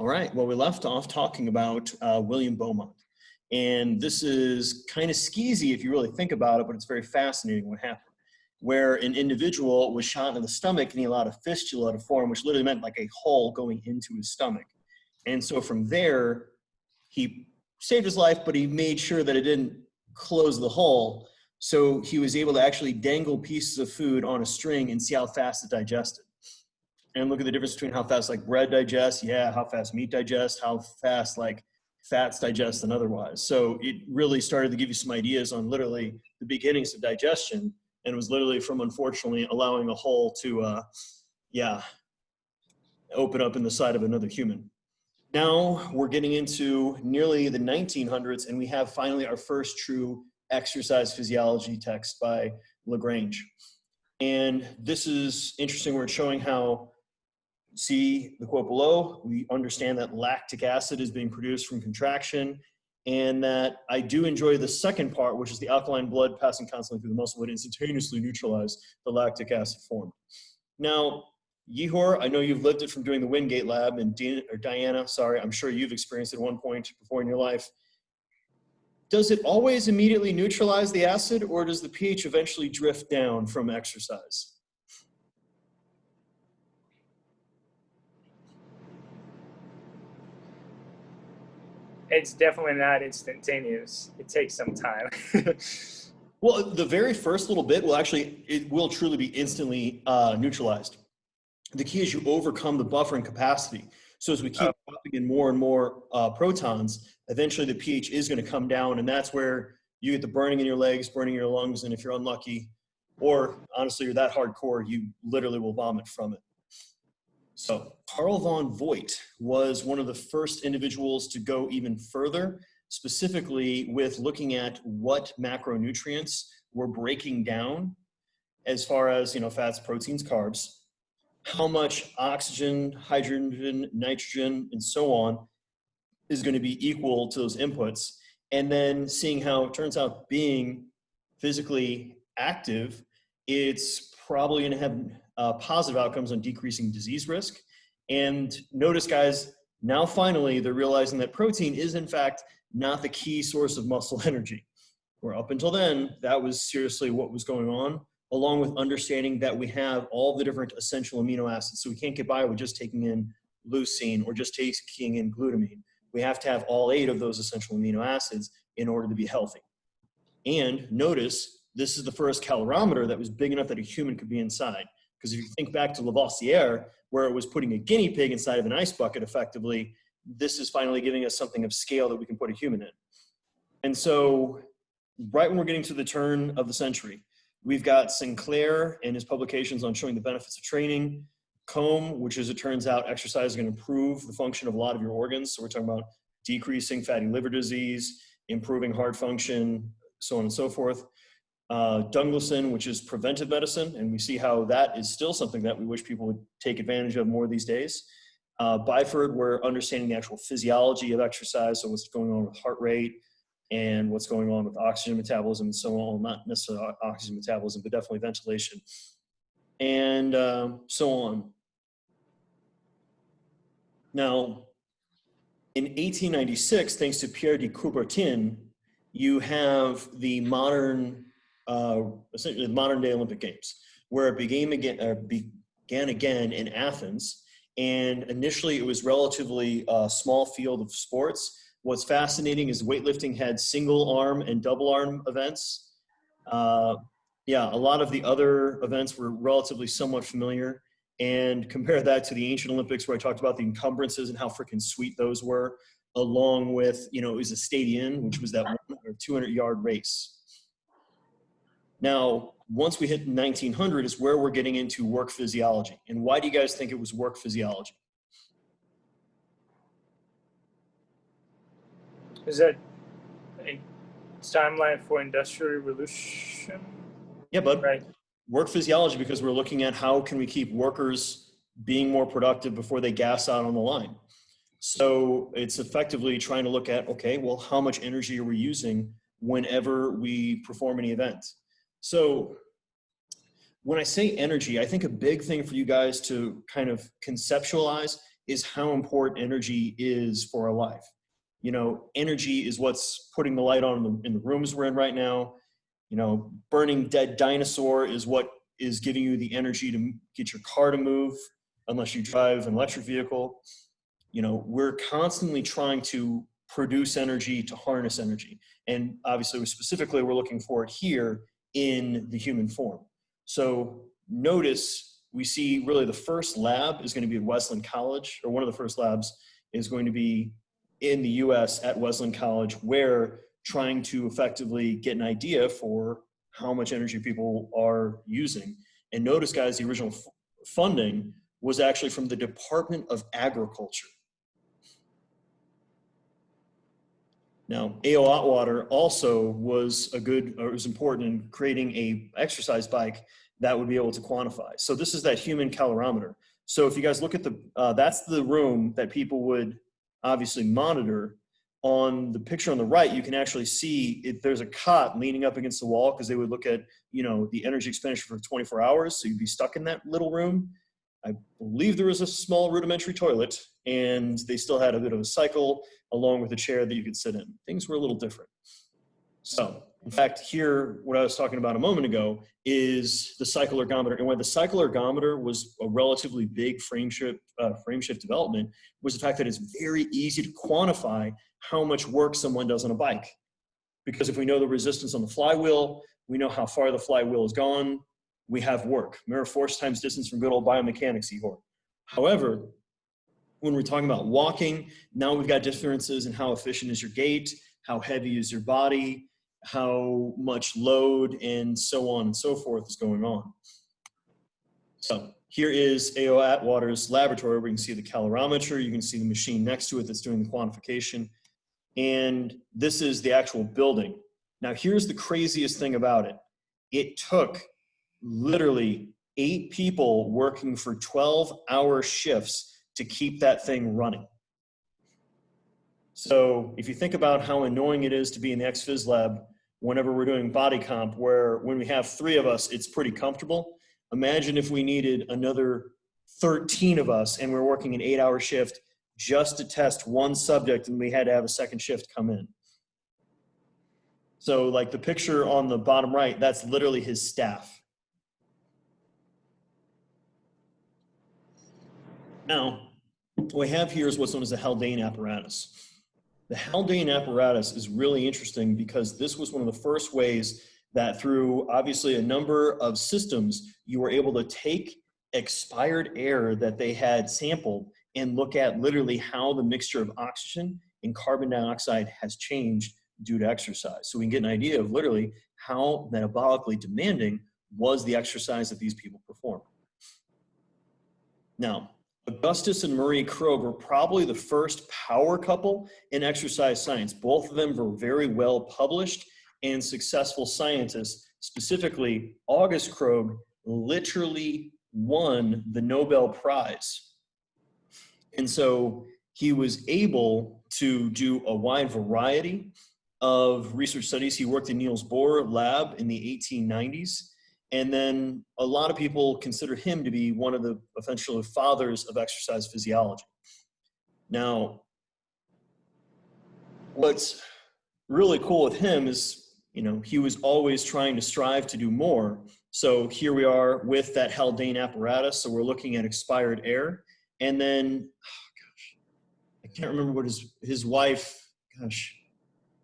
All right, well, we left off talking about William Beaumont. And this is kind of skeezy if you really think about it, but it's very fascinating what happened. Where an individual was shot in the stomach and he allowed a fistula to form, which literally meant like a hole going into his stomach. And so from there, he saved his life, but he made sure that it didn't close the hole. So he was able to actually dangle pieces of food on a string and see how fast it digested. And look at the difference between how fast like bread digests, how fast meat digests, how fast like fats digest and otherwise. So it really started to give you some ideas on literally the beginnings of digestion. And it was literally from, unfortunately, allowing a hole to, open up in the side of another human. Now we're getting into nearly the 1900s, and we have finally our first true exercise physiology text by Lagrange. And this is interesting. We're showing how, see the quote below, we understand that lactic acid is being produced from contraction, and that I do enjoy the second part, which is the alkaline blood passing constantly through the muscle would instantaneously neutralize the lactic acid formed. Now, Yehor, I know you've lived it from doing the Wingate lab, and Diana, sorry, I'm sure you've experienced it at one point before in your life. Does it always immediately neutralize the acid, or does the pH eventually drift down from exercise? It's definitely not instantaneous. It takes some time. Well, the very first little bit will actually, it will truly be instantly neutralized. The key is you overcome the buffering capacity. So as we keep popping in more and more protons, eventually the pH is going to come down, and that's where you get the burning in your legs, burning in your lungs, and if you're unlucky, or honestly you're that hardcore, you literally will vomit from it. So Carl von Voigt was one of the first individuals to go even further, specifically with looking at what macronutrients were breaking down as far as, fats, proteins, carbs, how much oxygen, hydrogen, nitrogen, and so on is going to be equal to those inputs. And then seeing how it turns out being physically active, it's probably going to have positive outcomes on decreasing disease risk. And notice, guys, now finally they're realizing that protein is in fact not the key source of muscle energy. Where up until then, that was seriously what was going on, along with understanding that we have all the different essential amino acids. So we can't get by with just taking in leucine or just taking in glutamine. We have to have all 8 of those essential amino acids in order to be healthy. And notice, this is the first calorimeter that was big enough that a human could be inside. Because if you think back to Lavoisier, where it was putting a guinea pig inside of an ice bucket effectively, this is finally giving us something of scale that we can put a human in. And so right when we're getting to the turn of the century, we've got Sinclair and his publications on showing the benefits of training, Combe, which as it turns out, exercise is going to improve the function of a lot of your organs. So we're talking about decreasing fatty liver disease, improving heart function, so on and so forth. Douglason, which is preventive medicine, and we see how that is still something that we wish people would take advantage of more these days. Byford, we're understanding the actual physiology of exercise, so what's going on with heart rate and what's going on with oxygen metabolism and so on, not necessarily oxygen metabolism, but definitely ventilation, and so on. Now, in 1896, thanks to Pierre de Coubertin, you have the modern essentially the modern day Olympic Games, where it began again in Athens. And initially it was relatively a small field of sports. What's fascinating is weightlifting had single arm and double arm events. A lot of the other events were relatively somewhat familiar. And compare that to the ancient Olympics, where I talked about the encumbrances and how freaking sweet those were, along with, it was a stadium, which was that 200-yard race. Now, once we hit 1900 is where we're getting into work physiology. And why do you guys think it was work physiology? Is that a timeline for Industrial Revolution? Yeah, bud. Right. Work physiology, because we're looking at how can we keep workers being more productive before they gas out on the line. So it's effectively trying to look at, okay, well, how much energy are we using whenever we perform any event? So when I say energy, I think a big thing for you guys to kind of conceptualize is how important energy is for our life. You know, energy is what's putting the light on in the rooms we're in right now. You know, burning dead dinosaur is what is giving you the energy to get your car to move, unless you drive an electric vehicle. You know, we're constantly trying to produce energy, to harness energy. And obviously, specifically, we're looking for it here in the human form. So notice we see really the first lab is going to be at Wesleyan College, or one of the first labs is going to be in the US at Wesleyan College, where trying to effectively get an idea for how much energy people are using. And notice, guys, the original funding was actually from the Department of Agriculture. Now, A.O. Atwater also was was important in creating a exercise bike that would be able to quantify. So this is that human calorimeter. So if you guys look at that's the room that people would obviously monitor. On the picture on the right, you can actually see if there's a cot leaning up against the wall, because they would look at, you know, the energy expenditure for 24 hours. So you'd be stuck in that little room. I believe there was a small rudimentary toilet, and they still had a bit of a cycle along with a chair that you could sit in. Things were a little different. So in fact, here, what I was talking about a moment ago is the cycle ergometer. And why the cycle ergometer was a relatively big frame shift development was the fact that it's very easy to quantify how much work someone does on a bike. Because if we know the resistance on the flywheel, we know how far the flywheel has gone, we have work. Remember, force times distance from good old biomechanics, Igor. However, when we're talking about walking, now we've got differences in how efficient is your gait, how heavy is your body, how much load, and so on and so forth is going on. So here is A.O. Atwater's laboratory, where you can see the calorimeter, you can see the machine next to it that's doing the quantification, and this is the actual building. Now here's the craziest thing about it. It took literally 8 people working for 12-hour shifts to keep that thing running. So if you think about how annoying it is to be in the ex-phys lab whenever we're doing body comp, where when we have 3 of us, it's pretty comfortable. Imagine if we needed another 13 of us and we're working an 8-hour shift just to test one subject, and we had to have a second shift come in. So like the picture on the bottom right, that's literally his staff. Now, what we have here is what's known as the Haldane Apparatus. The Haldane Apparatus is really interesting because this was one of the first ways that through obviously a number of systems, you were able to take expired air that they had sampled and look at literally how the mixture of oxygen and carbon dioxide has changed due to exercise. So we can get an idea of literally how metabolically demanding was the exercise that these people performed. Now, Augustus and Marie Krogue were probably the first power couple in exercise science. Both of them were very well published and successful scientists. Specifically, August Krogue literally won the Nobel Prize. And so he was able to do a wide variety of research studies. He worked in Niels Bohr lab in the 1890s. And then a lot of people consider him to be one of the essential fathers of exercise physiology. Now, what's really cool with him is, you know, he was always trying to strive to do more. So here we are with that Haldane apparatus. So we're looking at expired air. And then, oh gosh, I can't remember what his wife, gosh,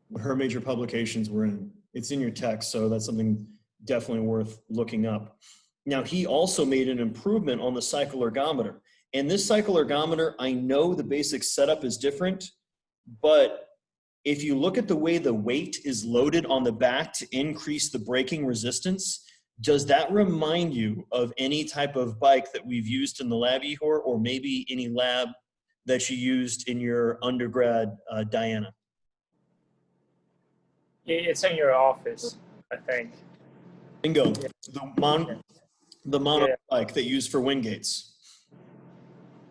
what her major publications were in. It's in your text, so that's something definitely worth looking up. Now, he also made an improvement on the cycle ergometer. And this cycle ergometer, I know the basic setup is different, but if you look at the way the weight is loaded on the back to increase the braking resistance, does that remind you of any type of bike that we've used in the lab, Ihor, or maybe any lab that you used in your undergrad, Diana? It's in your office, I think. Bingo. Yeah. The mono bike that you use for wind gates.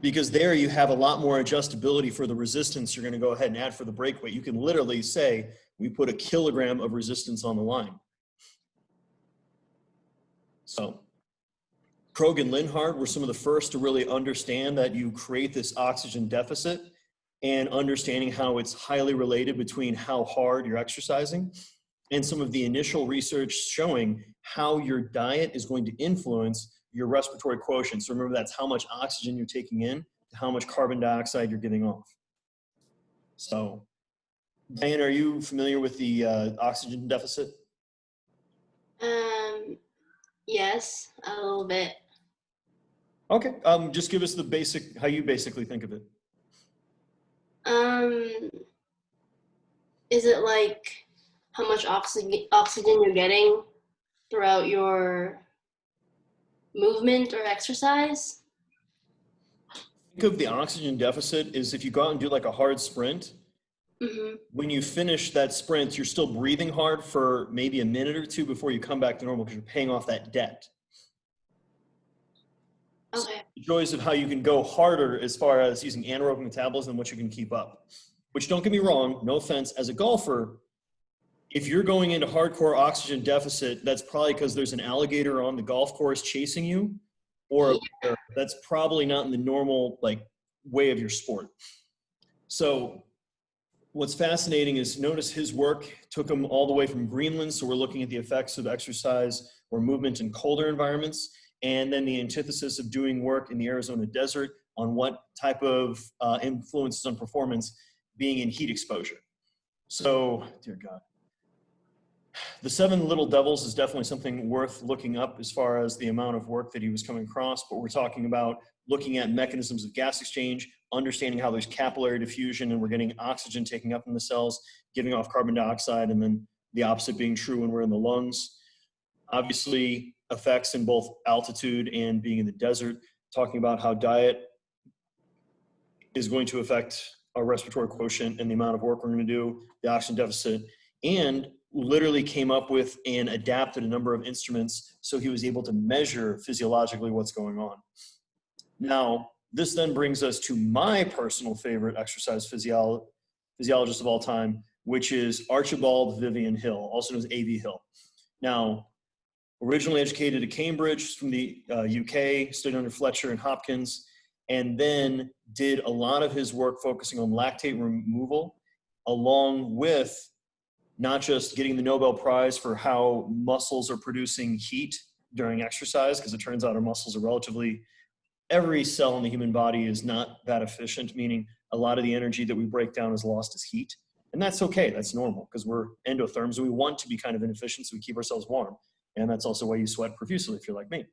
Because there you have a lot more adjustability for the resistance you're going to go ahead and add for the brake weight. You can literally say, we put 1 kilogram of resistance on the line. So Krogue and Linhard were some of the first to really understand that you create this oxygen deficit, and understanding how it's highly related between how hard you're exercising and some of the initial research showing how your diet is going to influence your respiratory quotient. So remember, that's how much oxygen you're taking in to how much carbon dioxide you're giving off. So, Diane, are you familiar with the oxygen deficit? Yes, a little bit. Okay, just give us the basic, how you basically think of it. Is it like how much oxygen you're getting throughout your movement or exercise? Think of the oxygen deficit is if you go out and do like a hard sprint, when you finish that sprint, you're still breathing hard for maybe a minute or two before you come back to normal because you're paying off that debt. Okay. So the joys of how you can go harder as far as using anaerobic metabolism and what you can keep up. Which, don't get me wrong, no offense, as a golfer, if you're going into hardcore oxygen deficit, that's probably because there's an alligator on the golf course chasing you, or that's probably not in the normal way of your sport. So what's fascinating is notice his work took him all the way from Greenland. So we're looking at the effects of exercise or movement in colder environments, and then the antithesis of doing work in the Arizona desert on what type of influences on performance being in heat exposure. So, dear God. The Seven Little Devils is definitely something worth looking up as far as the amount of work that he was coming across, but we're talking about looking at mechanisms of gas exchange, understanding how there's capillary diffusion and we're getting oxygen taking up in the cells, giving off carbon dioxide, and then the opposite being true when we're in the lungs. Obviously, effects in both altitude and being in the desert, talking about how diet is going to affect our respiratory quotient and the amount of work we're going to do, the oxygen deficit, and literally came up with and adapted a number of instruments so he was able to measure physiologically what's going on. Now, this then brings us to my personal favorite exercise physiologist of all time, which is Archibald Vivian Hill, also known as A.V. Hill. Now, originally educated at Cambridge from the UK, studied under Fletcher and Hopkins, and then did a lot of his work focusing on lactate removal, along with not just getting the Nobel Prize for how muscles are producing heat during exercise, because it turns out our muscles are relatively, every cell in the human body is not that efficient, meaning a lot of the energy that we break down is lost as heat. And that's okay, that's normal, because we're endotherms and we want to be kind of inefficient so we keep ourselves warm. And that's also why you sweat profusely if you're like me.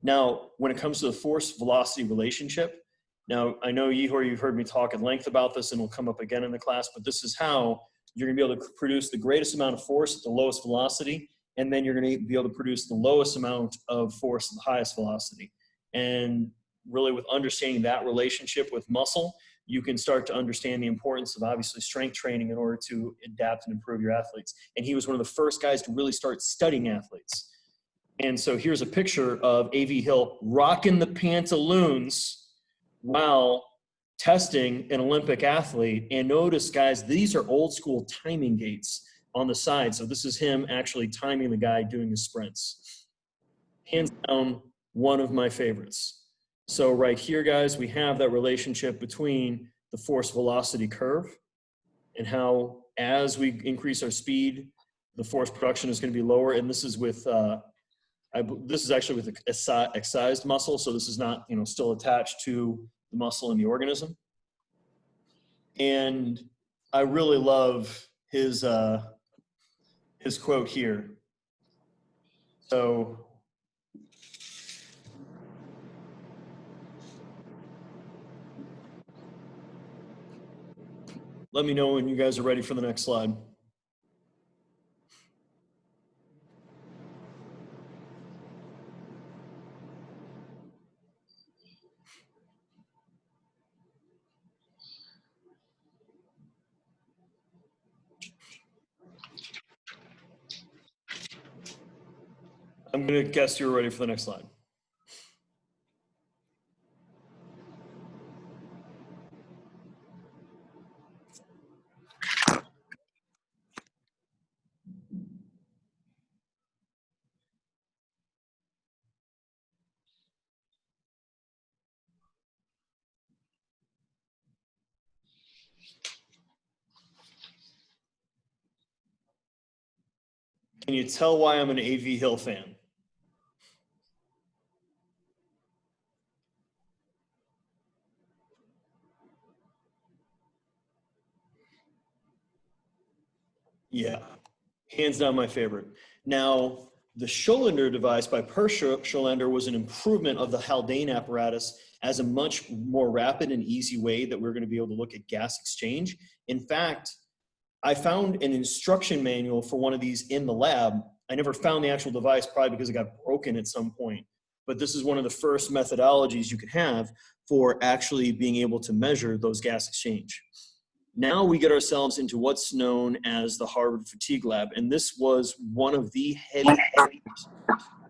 Now, when it comes to the force-velocity relationship, now I know Yehor, you've heard me talk at length about this and it'll come up again in the class, but this is how you're gonna be able to produce the greatest amount of force at the lowest velocity, and then you're gonna be able to produce the lowest amount of force at the highest velocity. And really with understanding that relationship with muscle, you can start to understand the importance of obviously strength training in order to adapt and improve your athletes. And he was one of the first guys to really start studying athletes. And so here's a picture of A.V. Hill rocking the pantaloons while testing an Olympic athlete. And notice, guys, these are old school timing gates on the side. So this is him actually timing the guy doing his sprints. Hands down, one of my favorites. So right here, guys, we have that relationship between the force velocity curve and how as we increase our speed, the force production is going to be lower. And this is with, this is actually with excised muscle. So this is not, still attached to the muscle in the organism. And I really love his quote here. So let me know when you guys are ready for the next slide. I'm going to guess you're ready for the next slide. Can you tell why I'm an AV Hill fan? Yeah, hands down my favorite. Now, the Schlander device by Per Schlander was an improvement of the Haldane apparatus as a much more rapid and easy way that we're going to be able to look at gas exchange. In fact, I found an instruction manual for one of these in the lab. I never found the actual device, probably because it got broken at some point. But this is one of the first methodologies you can have for actually being able to measure those gas exchange. Now we get ourselves into what's known as the Harvard Fatigue Lab. And this was one of the heavy hitters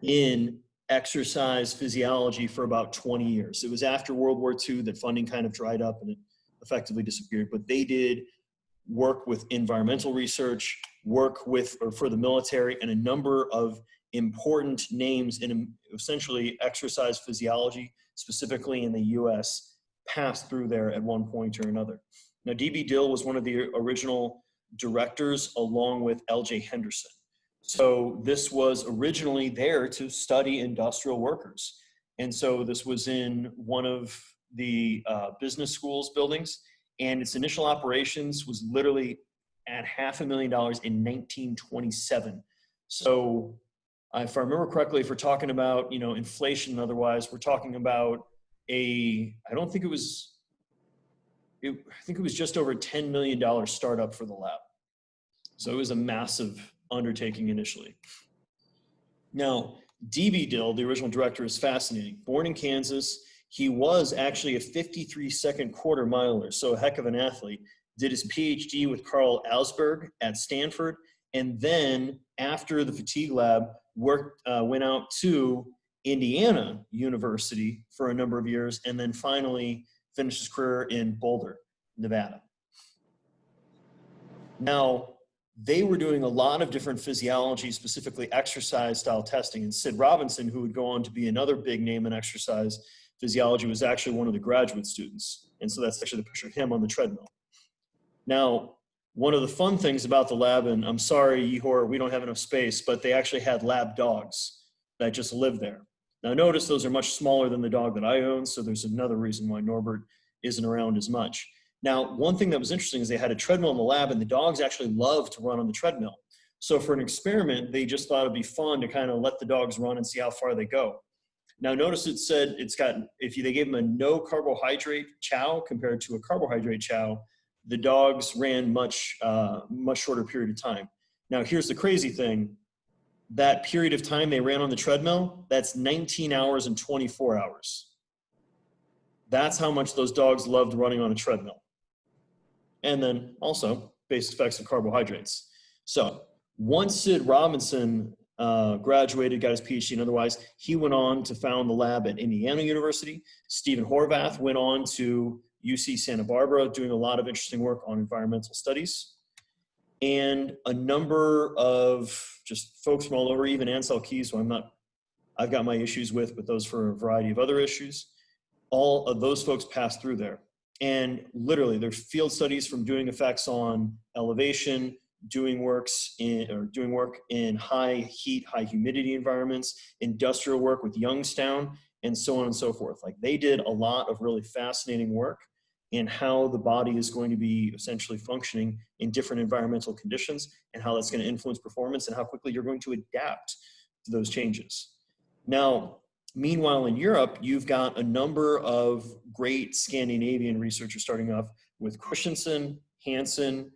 in exercise physiology for about 20 years. It was after World War II that funding kind of dried up and it effectively disappeared. But they did work with environmental research, work with or for the military, and a number of important names in essentially exercise physiology, specifically in the US, passed through there at one point or another. Now, D.B. Dill was one of the original directors along with L.J. Henderson. So this was originally there to study industrial workers. And so this was in one of the business schools buildings, and its initial operations was literally at $500,000 in 1927. So if I remember correctly, if we're talking about, you know, inflation and otherwise, we're talking about I think it was just over $10 million startup for the lab. So it was a massive undertaking initially. Now, D.B. Dill, the original director, is fascinating. Born in Kansas, he was actually a 53-second quarter miler, so a heck of an athlete. Did his PhD with Carl Ellsberg at Stanford, and then after the fatigue lab, went out to Indiana University for a number of years, and then finally finished his career in Boulder, Nevada. Now, they were doing a lot of different physiology, specifically exercise style testing. And Sid Robinson, who would go on to be another big name in exercise physiology, was actually one of the graduate students. And so that's actually the picture of him on the treadmill. Now, one of the fun things about the lab, and I'm sorry, Yehor, we don't have enough space, but they actually had lab dogs that just lived there. Now notice those are much smaller than the dog that I own, so there's another reason why Norbert isn't around as much. Now, one thing that was interesting is they had a treadmill in the lab, and the dogs actually love to run on the treadmill. So for an experiment, they just thought it'd be fun to kind of let the dogs run and see how far they go. Now notice it said they gave them a no carbohydrate chow compared to a carbohydrate chow, the dogs ran much shorter period of time. Now here's the crazy thing. That period of time they ran on the treadmill, that's 19 hours and 24 hours. That's how much those dogs loved running on a treadmill. And then also basic effects of carbohydrates. So once Sid Robinson graduated, got his PhD and otherwise, he went on to found the lab at Indiana University. Stephen Horvath went on to UC Santa Barbara, doing a lot of interesting work on environmental studies. And a number of just folks from all over, even Ansel Keys, who I've got my issues with, but those for a variety of other issues. All of those folks passed through there. And literally there's field studies from doing effects on elevation, doing work in high heat, high humidity environments, industrial work with Youngstown, and so on and so forth. Like, they did a lot of really fascinating work in how the body is going to be essentially functioning in different environmental conditions, and how that's going to influence performance, and how quickly you're going to adapt to those changes. Now, meanwhile, in Europe, you've got a number of great Scandinavian researchers starting off with Christensen, Hansen,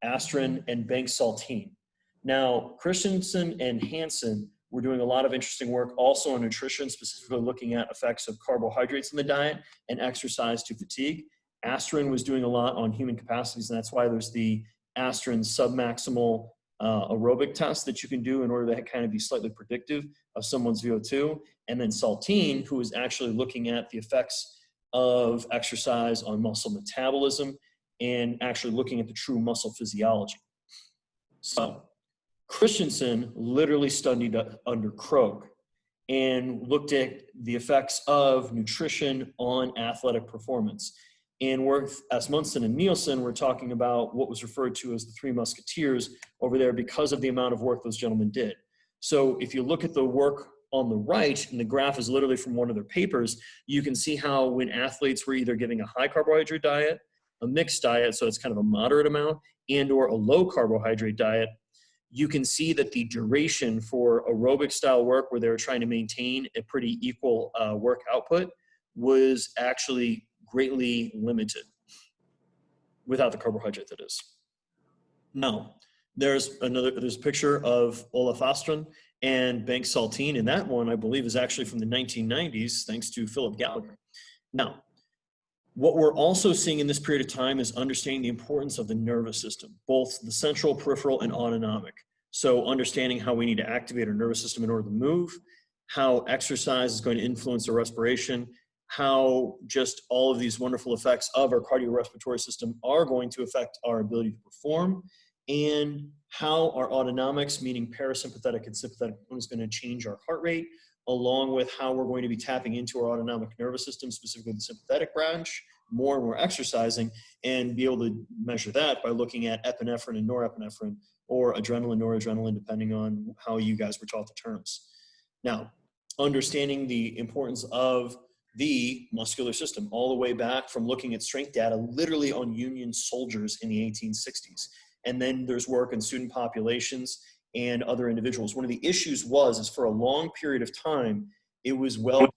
Astron, and Banks-Saltine. Now, Christensen and Hansen were doing a lot of interesting work also on nutrition, specifically looking at effects of carbohydrates in the diet and exercise to fatigue. Astron was doing a lot on human capacities, and that's why there's the Astron submaximal aerobic test that you can do in order to kind of be slightly predictive of someone's VO2. And then Saltine, who is actually looking at the effects of exercise on muscle metabolism and actually looking at the true muscle physiology. So Christensen literally studied under Krogue and looked at the effects of nutrition on athletic performance. And Worth, Asmundsen, and Nielsen were talking about what was referred to as the Three Musketeers over there because of the amount of work those gentlemen did. So if you look at the work on the right, and the graph is literally from one of their papers, you can see how when athletes were either giving a high carbohydrate diet, a mixed diet, so it's kind of a moderate amount, and or a low carbohydrate diet, you can see that the duration for aerobic style work where they were trying to maintain a pretty equal work output was actually greatly limited without the carbohydrate, that is. Now, there's a picture of Olaf Astron and Banks Saltine, and that one I believe is actually from the 1990s, thanks to Philip Gallagher. Now, what we're also seeing in this period of time is understanding the importance of the nervous system, both the central, peripheral, and autonomic. So understanding how we need to activate our nervous system in order to move, how exercise is going to influence our respiration, how just all of these wonderful effects of our cardiorespiratory system are going to affect our ability to perform, and how our autonomics, meaning parasympathetic and sympathetic, is going to change our heart rate, along with how we're going to be tapping into our autonomic nervous system, specifically the sympathetic branch, more and more exercising, and be able to measure that by looking at epinephrine and norepinephrine, or adrenaline, noradrenaline, depending on how you guys were taught the terms. Now, understanding the importance of the muscular system, all the way back from looking at strength data literally on Union soldiers in the 1860s. And then there's work in student populations and other individuals. One of the issues is for a long period of time, it was well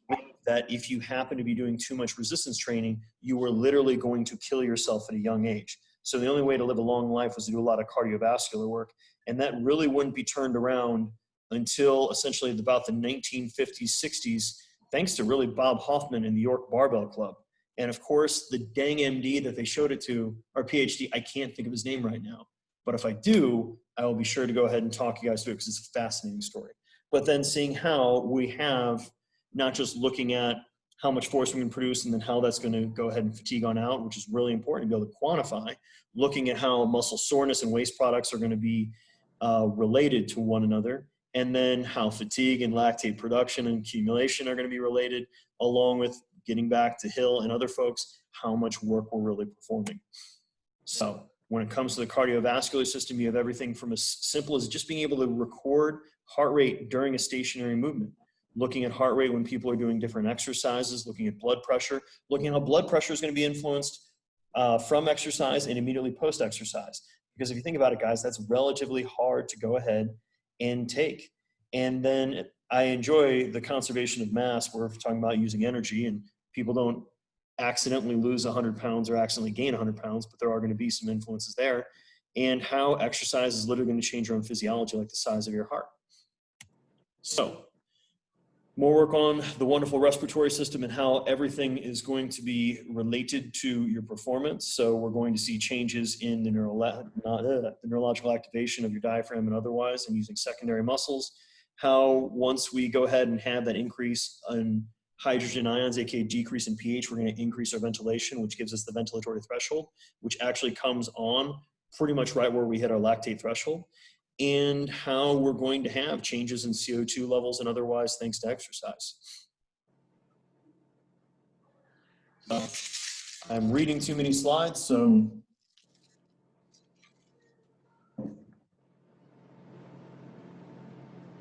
that if you happen to be doing too much resistance training, you were literally going to kill yourself at a young age. So the only way to live a long life was to do a lot of cardiovascular work. And that really wouldn't be turned around until essentially about the 1950s, 60s, thanks to really Bob Hoffman and the York Barbell Club. And of course, the dang MD that they showed it to, or PhD, I can't think of his name right now. But if I do, I will be sure to go ahead and talk you guys through it because it's a fascinating story. But then seeing how we have not just looking at how much force we can produce and then how that's going to go ahead and fatigue on out, which is really important to be able to quantify, looking at how muscle soreness and waste products are going to be related to one another, and then how fatigue and lactate production and accumulation are going to be related, along with getting back to Hill and other folks, how much work we're really performing. So when it comes to the cardiovascular system, you have everything from as simple as just being able to record heart rate during a stationary movement, looking at heart rate when people are doing different exercises, looking at blood pressure, looking at how blood pressure is going to be influenced from exercise and immediately post-exercise. Because if you think about it, guys, that's relatively hard to go ahead and take. And then I enjoy the conservation of mass. We're talking about using energy, and people don't accidentally lose 100 pounds or accidentally gain 100 pounds, but there are going to be some influences there, and how exercise is literally going to change your own physiology, like the size of your heart. So more work on the wonderful respiratory system and how everything is going to be related to your performance. So we're going to see changes in the neurological activation of your diaphragm and otherwise, and using secondary muscles. How once we go ahead and have that increase in hydrogen ions, aka decrease in pH, we're going to increase our ventilation, which gives us the ventilatory threshold, which actually comes on pretty much right where we hit our lactate threshold, and how we're going to have changes in CO2 levels and otherwise thanks to exercise. I'm reading too many slides, so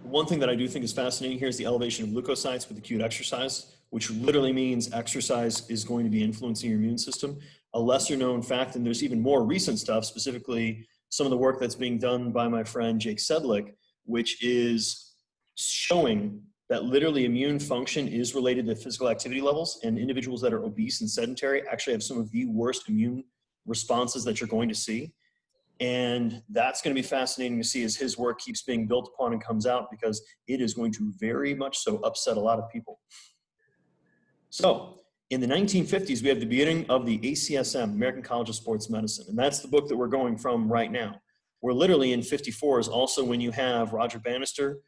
one thing that I do think is fascinating here is the elevation of leukocytes with acute exercise, which literally means exercise is going to be influencing your immune system. A lesser known fact, and there's even more recent stuff, specifically some of the work that's being done by my friend Jake Sedlick, which is showing that literally immune function is related to physical activity levels, and individuals that are obese and sedentary actually have some of the worst immune responses that you're going to see. And that's going to be fascinating to see as his work keeps being built upon and comes out, because it is going to very much so upset a lot of people. So in the 1950s, we have the beginning of the ACSM, American College of Sports Medicine, and that's the book that we're going from right now. We're literally in 54 is also when you have Roger Bannister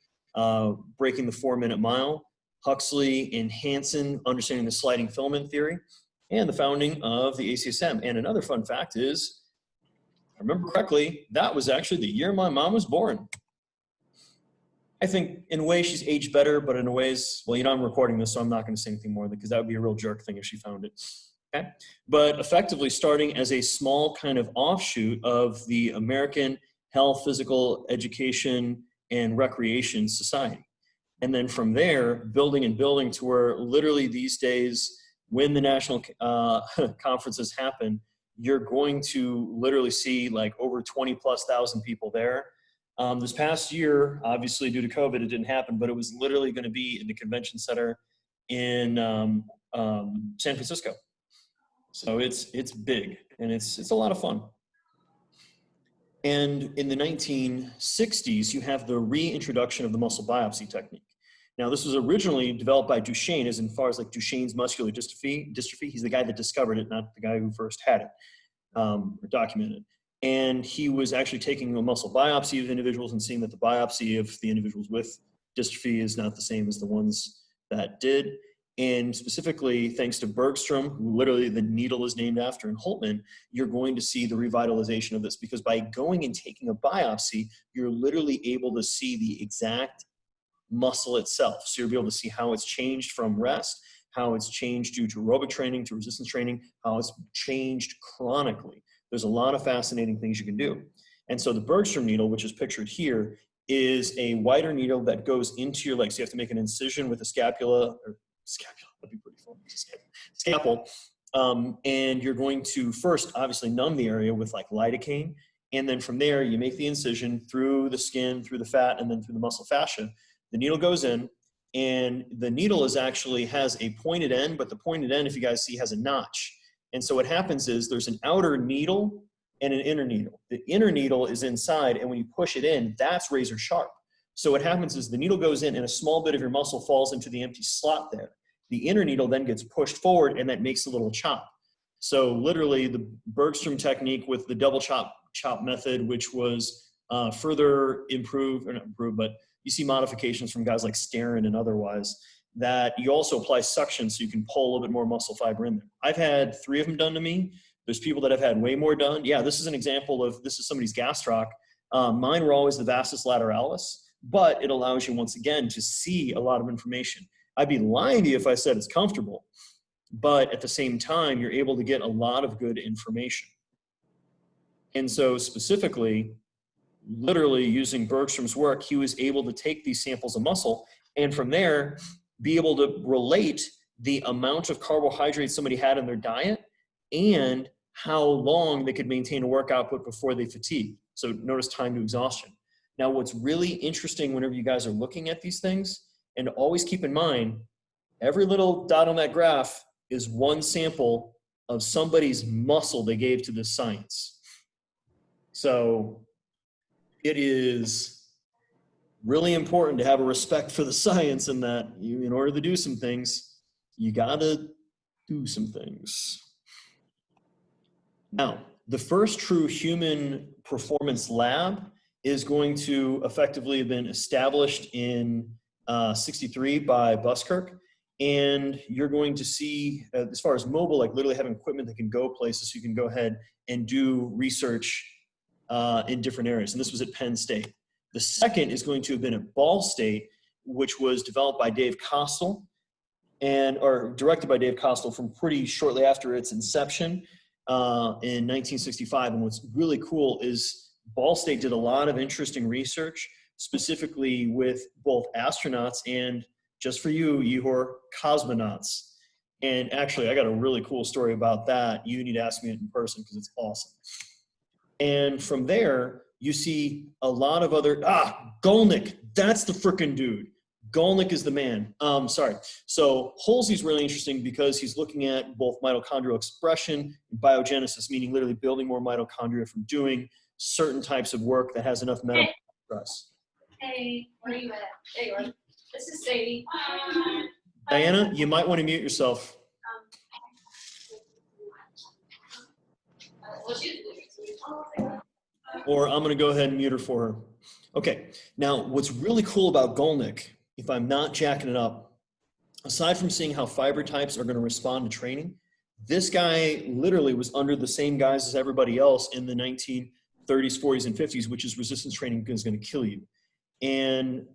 breaking the 4-minute mile, Huxley and Hansen understanding the sliding filament theory, and the founding of the ACSM. And another fun fact is, if I remember correctly, that was actually the year my mom was born. I think in a way she's aged better, but in a ways, well, you know, I'm recording this, so I'm not going to say anything more because that would be a real jerk thing if she found it. Okay, but effectively starting as a small kind of offshoot of the American Health, Physical Education, and Recreation Society. And then from there, building and building to where literally these days, when the national conferences happen, you're going to literally see like over 20,000+ people there. This past year, obviously due to COVID, it didn't happen, but it was literally going to be in the convention center in San Francisco. So it's big, and it's a lot of fun. And in the 1960s, you have the reintroduction of the muscle biopsy technique. Now, this was originally developed by Duchenne, as far as like Duchenne's muscular dystrophy. He's the guy that discovered it, not the guy who first had it or documented it. And he was actually taking a muscle biopsy of individuals and seeing that the biopsy of the individuals with dystrophy is not the same as the ones that did. And specifically, thanks to Bergstrom, who literally the needle is named after, and Haldane, you're going to see the revitalization of this, because by going and taking a biopsy, you're literally able to see the exact muscle itself. So you'll be able to see how it's changed from rest, how it's changed due to aerobic training, to resistance training, how it's changed chronically. There's a lot of fascinating things you can do. And so the Bergstrom needle, which is pictured here, is a wider needle that goes into your leg. So you have to make an incision with a scapula, that'd be pretty fun, scalpel. And you're going to first obviously numb the area with like lidocaine. And then from there, you make the incision through the skin, through the fat, and then through the muscle fascia. The needle goes in, and the needle has a pointed end, but the pointed end, if you guys see, has a notch. And so what happens is there's an outer needle and an inner needle. The inner needle is inside, and when you push it in, that's razor sharp. So what happens is the needle goes in, and a small bit of your muscle falls into the empty slot there. The inner needle then gets pushed forward, and that makes a little chop. So literally the Bergstrom technique with the double chop method, which was further improved, or not improved, but you see modifications from guys like Starin and otherwise, that you also apply suction so you can pull a little bit more muscle fiber in there. I've had 3 of them done to me. There's people that have had way more done. Yeah, this is an example of, this is somebody's gastroc. Mine were always the vastus lateralis, but it allows you, once again, to see a lot of information. I'd be lying to you if I said it's comfortable, but at the same time, you're able to get a lot of good information. And so specifically, literally using Bergstrom's work, he was able to take these samples of muscle and from there, be able to relate the amount of carbohydrates somebody had in their diet and how long they could maintain a work output before they fatigue. So notice time to exhaustion. Now, what's really interesting whenever you guys are looking at these things, and always keep in mind, every little dot on that graph is one sample of somebody's muscle they gave to this science. So it is really important to have a respect for the science, and that you, in order to do some things, you gotta do some things. Now, the first true human performance lab is going to effectively have been established in 63 by Buskirk. And you're going to see, as far as mobile, like literally having equipment that can go places, so you can go ahead and do research in different areas. And this was at Penn State. The second is going to have been at Ball State, which was developed by Dave Kostel, or directed by Dave Kostel from pretty shortly after its inception in 1965. And what's really cool is Ball State did a lot of interesting research, specifically with both astronauts and, just for you, Ihor, cosmonauts. And actually, I got a really cool story about that. You need to ask me it in person because it's awesome. And from there, you see a lot of other, Goldnick, that's the frickin' dude. Goldnick is the man. Sorry. So Halsey's really interesting because he's looking at both mitochondrial expression and biogenesis, meaning literally building more mitochondria from doing certain types of work that has enough metabolic stress. Hey, where are you at? There you are. This is Sadie. Diana, you might want to mute yourself. Or I'm going to go ahead and mute her for her. Okay. Now, what's really cool about Goldnick, if I'm not jacking it up, aside from seeing how fiber types are going to respond to training, this guy literally was under the same guise as everybody else in the 1930s, 40s, and 50s, which is resistance training is going to kill you. And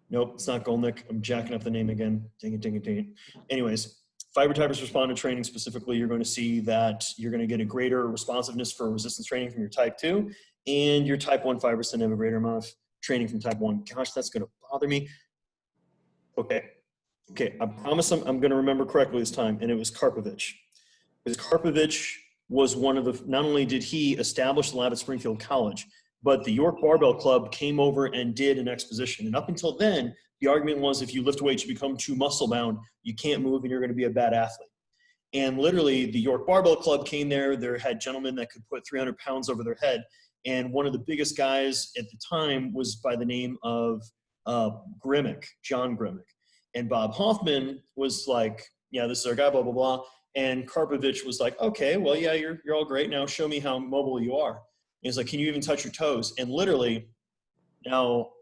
nope, it's not Goldnick. I'm jacking up the name again. Dang it, dang it, dang it. Anyways, fiber typers responded training specifically, you're going to see that you're going to get a greater responsiveness for resistance training from your type 2, and your type 1 fibers tend to have a greater amount of training from type 1. Gosh, that's going to bother me. Okay, I promise I'm going to remember correctly this time, and it was Karpovich. Because Karpovich was one of the, not only did he establish the lab at Springfield College, but the York Barbell Club came over and did an exposition. And up until then, the argument was if you lift weights, you become too muscle bound, you can't move, and you're going to be a bad athlete. And literally, the York Barbell Club came there. They had gentlemen that could put 300 pounds over their head. And one of the biggest guys at the time was by the name of Grimmick, John Grimmick. And Bob Hoffman was like, yeah, this is our guy, blah, blah, blah. And Karpovich was like, okay, well, yeah, you're all great. Now show me how mobile you are. And he's like, can you even touch your toes? And literally, now,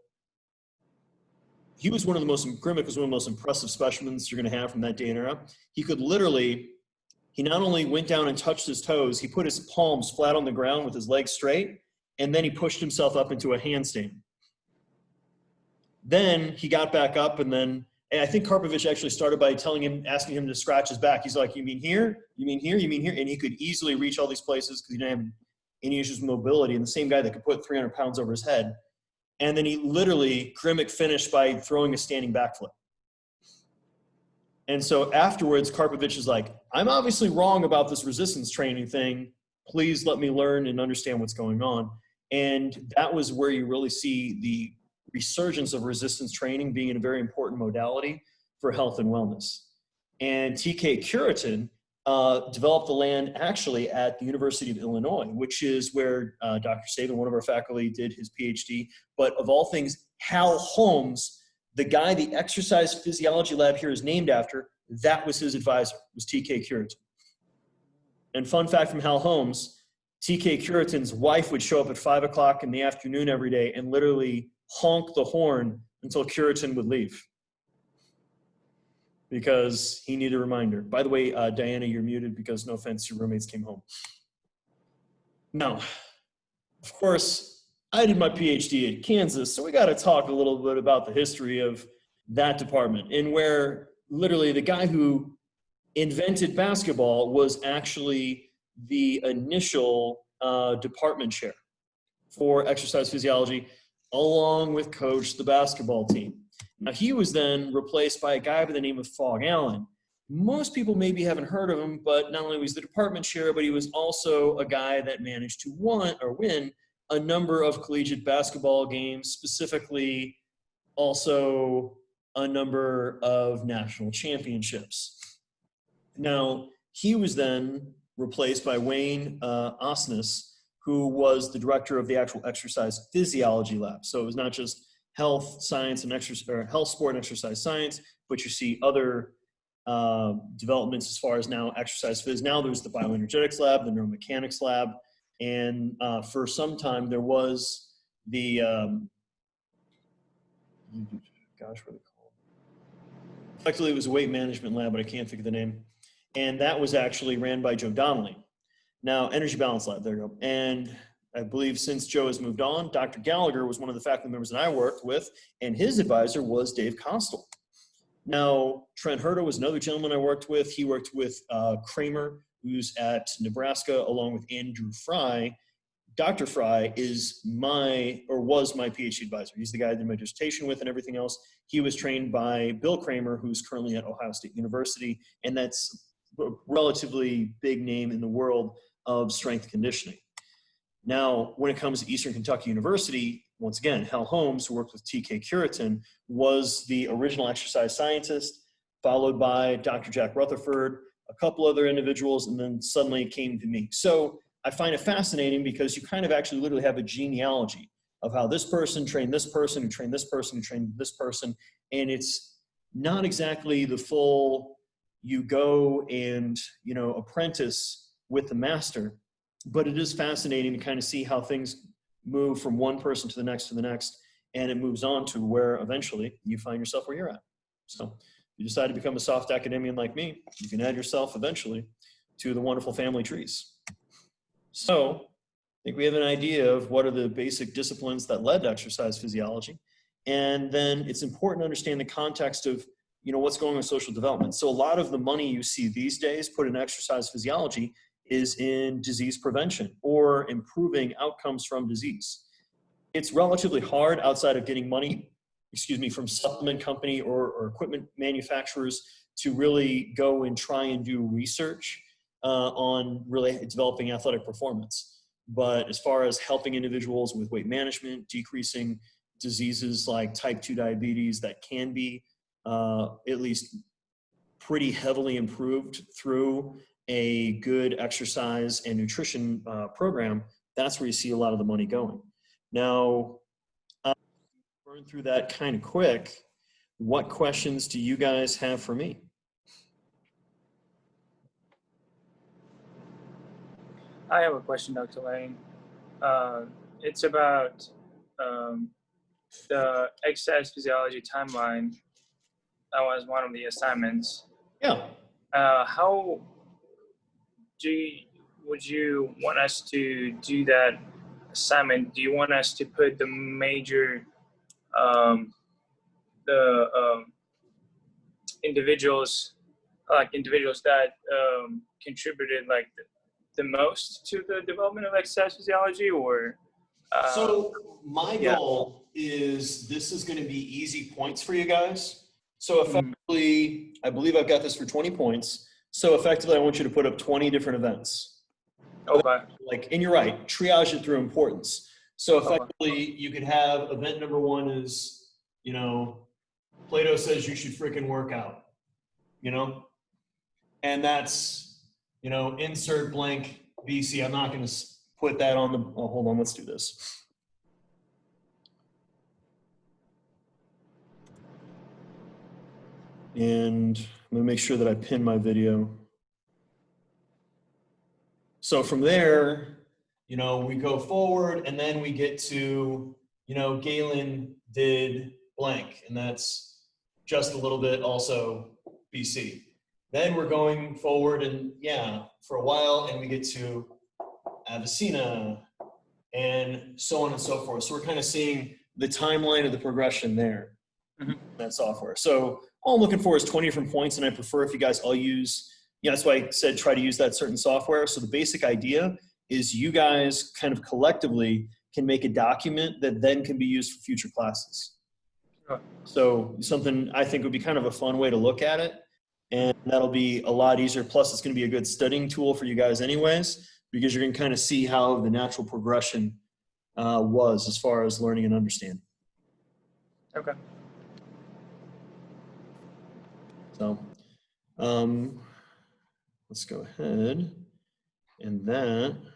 he was one of the most, Grimmick was one of the most impressive specimens you're going to have from that day and era. He could literally, he not only went down and touched his toes, he put his palms flat on the ground with his legs straight, and then he pushed himself up into a handstand. Then he got back up, and I think Karpovich actually started by asking him to scratch his back. He's like, you mean here? You mean here? You mean here? And he could easily reach all these places because he didn't have any issues with mobility. And the same guy that could put 300 pounds over his head. And then he literally, Grimmick finished by throwing a standing backflip. And so afterwards, Karpovich is like, I'm obviously wrong about this resistance training thing. Please let me learn and understand what's going on. And that was where you really see the resurgence of resistance training being a very important modality for health and wellness. And TK Curitin developed the land actually at the University of Illinois, which is where Dr. Saban, one of our faculty, did his PhD. But of all things, Hal Holmes, the guy the exercise physiology lab here is named after, that was his advisor, was TK Curitin. And fun fact from Hal Holmes, TK Curitin's wife would show up at 5 o'clock in the afternoon every day and literally honk the horn until Curitin would leave, because he needed a reminder. By the way, Diana, you're muted because, no offense, your roommates came home. Now, of course, I did my PhD at Kansas, so we got to talk a little bit about the history of that department, and where literally the guy who invented basketball was actually the initial department chair for exercise physiology, along with coach the basketball team. Now, he was then replaced by a guy by the name of Fogg Allen. Most people maybe haven't heard of him, but not only was the department chair, but he was also a guy that managed to win a number of collegiate basketball games, specifically also a number of national championships. Now, he was then replaced by Wayne Osnes, who was the director of the actual exercise physiology lab. So it was not just health science and exercise, or health, sport, and exercise science, but you see other developments as far as now exercise phys. Now there's the bioenergetics lab, the neuromechanics lab, and for some time there was the, gosh, what are they called? Effectively, it was a weight management lab, but I can't think of the name. And that was actually ran by Joe Donnelly. Now, Energy Balance Lab, there you go. And I believe since Joe has moved on, Dr. Gallagher was one of the faculty members that I worked with, and his advisor was Dave Kostel. Now, Trent Herta was another gentleman I worked with. He worked with Kramer, who's at Nebraska, along with Andrew Fry. Dr. Fry is was my PhD advisor. He's the guy I did my dissertation with and everything else. He was trained by Bill Kramer, who's currently at Ohio State University, and that's a relatively big name in the world of strength conditioning. Now, when it comes to Eastern Kentucky University, once again, Hal Holmes, who worked with TK Curitin, was the original exercise scientist, followed by Dr. Jack Rutherford, a couple other individuals, and then suddenly it came to me. So I find it fascinating because you kind of actually literally have a genealogy of how this person trained this person, who trained this person, who trained this person, and it's not exactly the full, you go and, apprentice with the master, but it is fascinating to kind of see how things move from one person to the next, and it moves on to where eventually you find yourself where you're at. So if you decide to become a soft academician like me, you can add yourself eventually to the wonderful family trees. So I think we have an idea of what are the basic disciplines that led to exercise physiology. And then it's important to understand the context of, you know, what's going on with social development. So a lot of the money you see these days put in exercise physiology is in disease prevention or improving outcomes from disease. It's relatively hard outside of getting money, from supplement company or equipment manufacturers to really go and try and do research on really developing athletic performance. But as far as helping individuals with weight management, decreasing diseases like type 2 diabetes that can be at least pretty heavily improved through a good exercise and nutrition program, that's where you see a lot of the money going. Now, burn through that kind of quick. What questions do you guys have for me? I have a question, Dr. Lane. It's about the exercise physiology timeline. That was one of the assignments. Yeah. How would you want us to do that assignment? Do you want us to put the major individuals that contributed like the most to the development of exercise physiology, or so my goal is this is going to be easy points for you guys. So effectively, I believe I've got this for 20 points. So effectively, I want you to put up 20 different events. Okay. Like, and you're right, triage it through importance. So effectively, you could have event number 1 is, you know, Plato says you should freaking work out, you know? And that's, you know, insert blank BC. I'm not going to put that on the, oh, hold on, let's do this. And I'm going to make sure that I pin my video. So from there, you know, we go forward and then we get to, you know, Galen did blank, and that's just a little bit also BC. Then we're going forward and for a while, and we get to Avicenna and so on and so forth. So we're kind of seeing the timeline of the progression there, that software. So all I'm looking for is 20 different points, and I prefer if you guys all use, that's why I said try to use that certain software. So the basic idea is you guys kind of collectively can make a document that then can be used for future classes. Sure. So something I think would be kind of a fun way to look at it, and that'll be a lot easier. Plus it's going to be a good studying tool for you guys anyways, because you're going to kind of see how the natural progression was as far as learning and understanding. Okay. So let's go ahead and that